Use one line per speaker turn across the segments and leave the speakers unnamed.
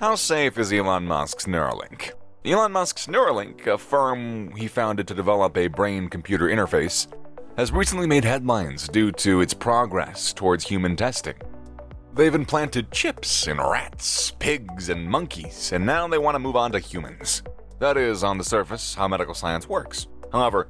How safe is Elon Musk's Neuralink? Elon Musk's Neuralink, a firm he founded to develop a brain-computer interface, has recently made headlines due to its progress towards human testing. They've implanted chips in rats, pigs, and monkeys, and now they want to move on to humans. That is, on the surface, how medical science works. However,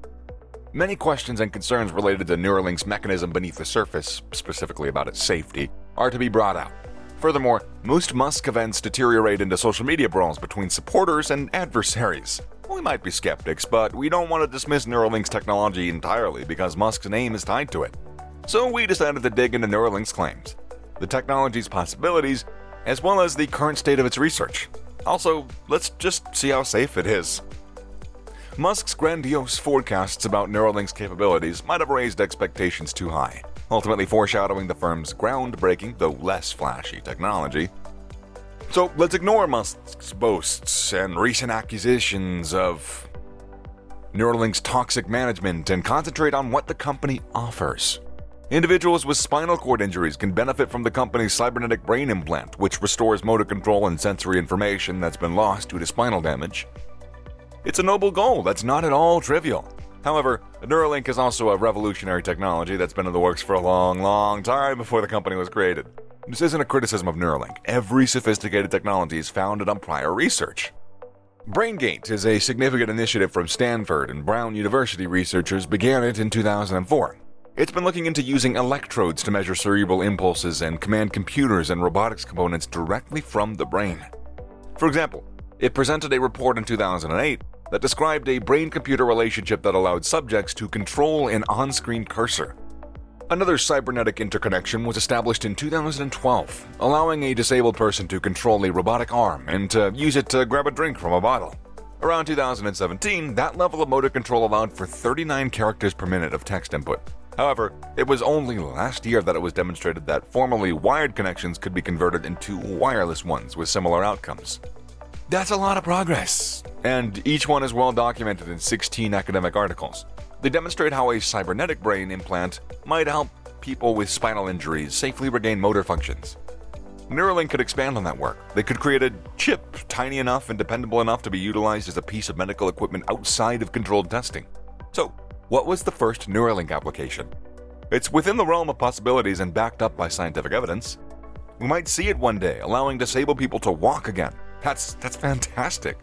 many questions and concerns related to Neuralink's mechanism beneath the surface, specifically about its safety, are to be brought out. Furthermore, most Musk events deteriorate into social media brawls between supporters and adversaries. We might be skeptics, but we don't want to dismiss Neuralink's technology entirely because Musk's name is tied to it. So we decided to dig into Neuralink's claims, the technology's possibilities, as well as the current state of its research. Also, let's just see how safe it is. Musk's grandiose forecasts about Neuralink's capabilities might have raised expectations too high, ultimately foreshadowing the firm's groundbreaking, though less flashy, technology. So let's ignore Musk's boasts and recent accusations of Neuralink's toxic management and concentrate on what the company offers. Individuals with spinal cord injuries can benefit from the company's cybernetic brain implant, which restores motor control and sensory information that's been lost due to spinal damage. It's a noble goal that's not at all trivial. However, Neuralink is also a revolutionary technology that's been in the works for a long time before the company was created. This isn't a criticism of Neuralink. Every sophisticated technology is founded on prior research. BrainGate is a significant initiative from Stanford and Brown University researchers began it in 2004. It's been looking into using electrodes to measure cerebral impulses and command computers and robotics components directly from the brain. For example, it presented a report in 2008 that described a brain-computer relationship that allowed subjects to control an on-screen cursor. Another cybernetic interconnection was established in 2012, allowing a disabled person to control a robotic arm and to use it to grab a drink from a bottle. Around 2017, that level of motor control allowed for 39 characters per minute of text input. However, it was only last year that it was demonstrated that formerly wired connections could be converted into wireless ones with similar outcomes. That's a lot of progress, and each one is well documented in 16 academic articles. They demonstrate how a cybernetic brain implant might help people with spinal injuries safely regain motor functions. Neuralink could expand on that work. They could create a chip tiny enough and dependable enough to be utilized as a piece of medical equipment outside of controlled testing. So, what was the first Neuralink application? It's within the realm of possibilities and backed up by scientific evidence. We might see it one day, allowing disabled people to walk again. That's fantastic.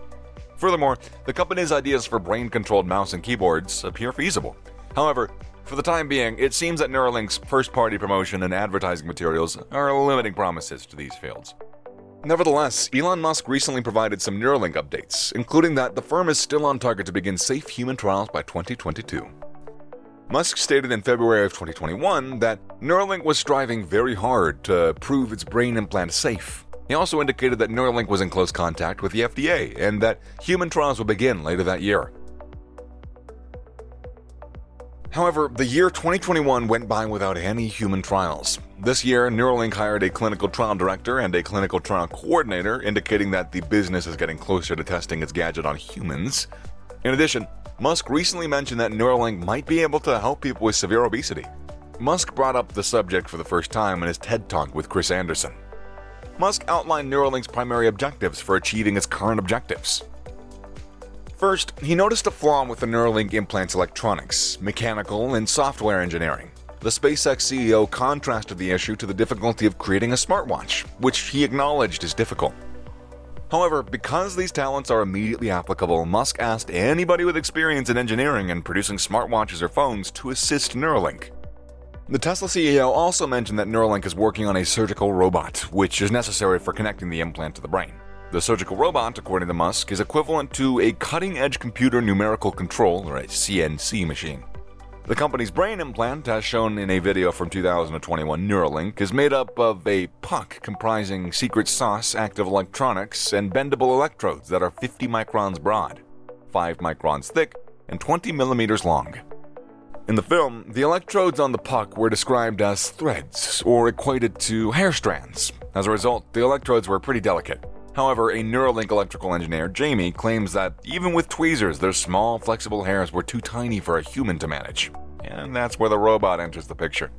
Furthermore, the company's ideas for brain-controlled mouse and keyboards appear feasible. However, for the time being, it seems that Neuralink's first-party promotion and advertising materials are limiting promises to these fields. Nevertheless, Elon Musk recently provided some Neuralink updates, including that the firm is still on target to begin safe human trials by 2022. Musk stated in February of 2021 that Neuralink was striving very hard to prove its brain implant safe. He also indicated that Neuralink was in close contact with the FDA and that human trials will begin later that year. However, the year 2021 went by without any human trials. This year, Neuralink hired a clinical trial director and a clinical trial coordinator, indicating that the business is getting closer to testing its gadget on humans. In addition, Musk recently mentioned that Neuralink might be able to help people with severe obesity. Musk brought up the subject for the first time in his TED Talk with Chris Anderson. Musk outlined Neuralink's primary objectives for achieving its current objectives. First, he noticed a flaw with the Neuralink implant's electronics, mechanical, and software engineering. The SpaceX CEO contrasted the issue to the difficulty of creating a smartwatch, which he acknowledged is difficult. However, because these talents are immediately applicable, Musk asked anybody with experience in engineering and producing smartwatches or phones to assist Neuralink. The Tesla CEO also mentioned that Neuralink is working on a surgical robot, which is necessary for connecting the implant to the brain. The surgical robot, according to Musk, is equivalent to a cutting-edge computer numerical control, or a CNC machine. The company's brain implant, as shown in a video from 2021 Neuralink, is made up of a puck comprising secret sauce active electronics and bendable electrodes that are 50 microns broad, 5 microns thick, and 20 millimeters long. In the film, the electrodes on the puck were described as threads, or equated to hair strands. As a result, the electrodes were pretty delicate. However, a Neuralink electrical engineer, Jamie, claims that even with tweezers, their small, flexible hairs were too tiny for a human to manage. And that's where the robot enters the picture.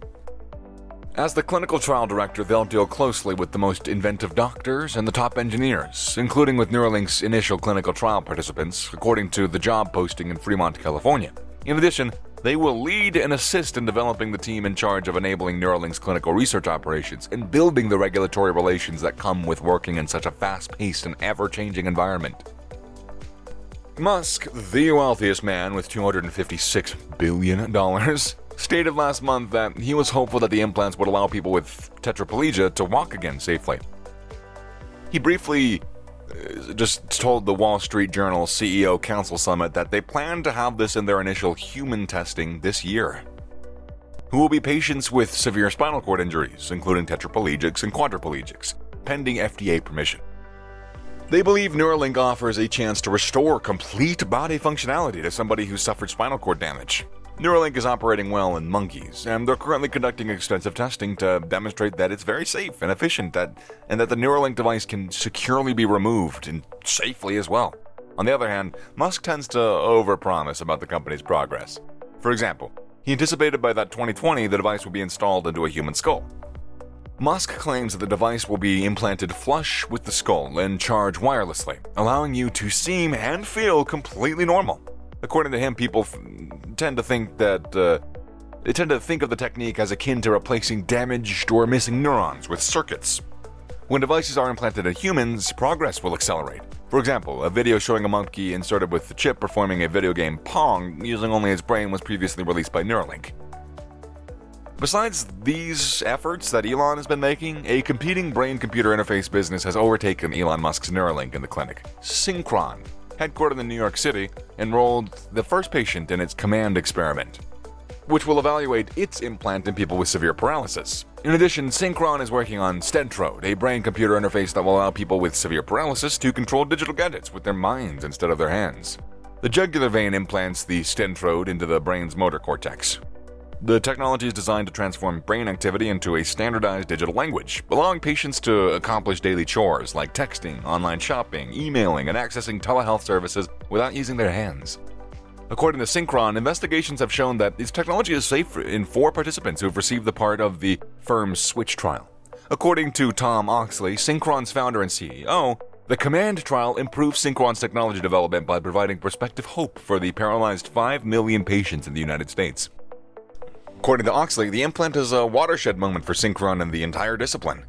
As the clinical trial director, they'll deal closely with the most inventive doctors and the top engineers, including with Neuralink's initial clinical trial participants, according to the job posting in Fremont, California. In addition, they will lead and assist in developing the team in charge of enabling Neuralink's clinical research operations and building the regulatory relations that come with working in such a fast-paced and ever-changing environment. Musk, the wealthiest man with $256 billion, stated last month that he was hopeful that the implants would allow people with tetraplegia to walk again safely. He briefly just told the Wall Street Journal CEO Council Summit that they plan to have this in their initial human testing this year. Who will be patients with severe spinal cord injuries, including tetraplegics and quadriplegics, pending FDA permission. They believe Neuralink offers a chance to restore complete body functionality to somebody who suffered spinal cord damage. Neuralink is operating well in monkeys, and they're currently conducting extensive testing to demonstrate that it's very safe and efficient, and that the Neuralink device can securely be removed and safely as well. On the other hand, Musk tends to overpromise about the company's progress. For example, he anticipated by that 2020 the device will be installed into a human skull. Musk claims that the device will be implanted flush with the skull and charge wirelessly, allowing you to seem and feel completely normal. According to him, people tend to think of the technique as akin to replacing damaged or missing neurons with circuits. When devices are implanted in humans, progress will accelerate. For example, a video showing a monkey inserted with the chip performing a video game Pong using only its brain was previously released by Neuralink. Besides these efforts that Elon has been making, a competing brain-computer interface business has overtaken Elon Musk's Neuralink in the clinic. Synchron, headquartered in New York City, enrolled the first patient in its command experiment, which will evaluate its implant in people with severe paralysis. In addition, Synchron is working on Stentrode, a brain-computer interface that will allow people with severe paralysis to control digital gadgets with their minds instead of their hands. The jugular vein implants the Stentrode into the brain's motor cortex. The technology is designed to transform brain activity into a standardized digital language, allowing patients to accomplish daily chores like texting, online shopping, emailing, and accessing telehealth services without using their hands. According to Synchron, investigations have shown that its technology is safe in 4 participants who have received the part of the firm's switch trial. According to Tom Oxley, Synchron's founder and CEO, the command trial improved Synchron's technology development by providing prospective hope for the paralyzed 5 million patients in the United States. According to Oxley, the implant is a watershed moment for Synchron and the entire discipline.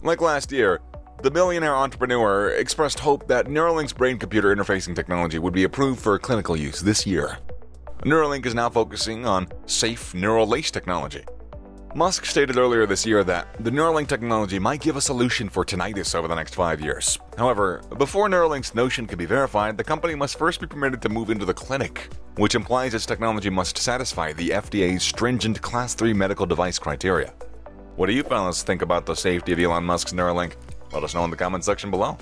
Like last year, the billionaire entrepreneur expressed hope that Neuralink's brain-computer interfacing technology would be approved for clinical use this year. Neuralink is now focusing on safe neural lace technology. Musk stated earlier this year that the Neuralink technology might give a solution for tinnitus over the next 5 years. However, before Neuralink's notion can be verified, the company must first be permitted to move into the clinic, which implies its technology must satisfy the FDA's stringent Class 3 medical device criteria. What do you fellas think about the safety of Elon Musk's Neuralink? Let us know in the comment section below.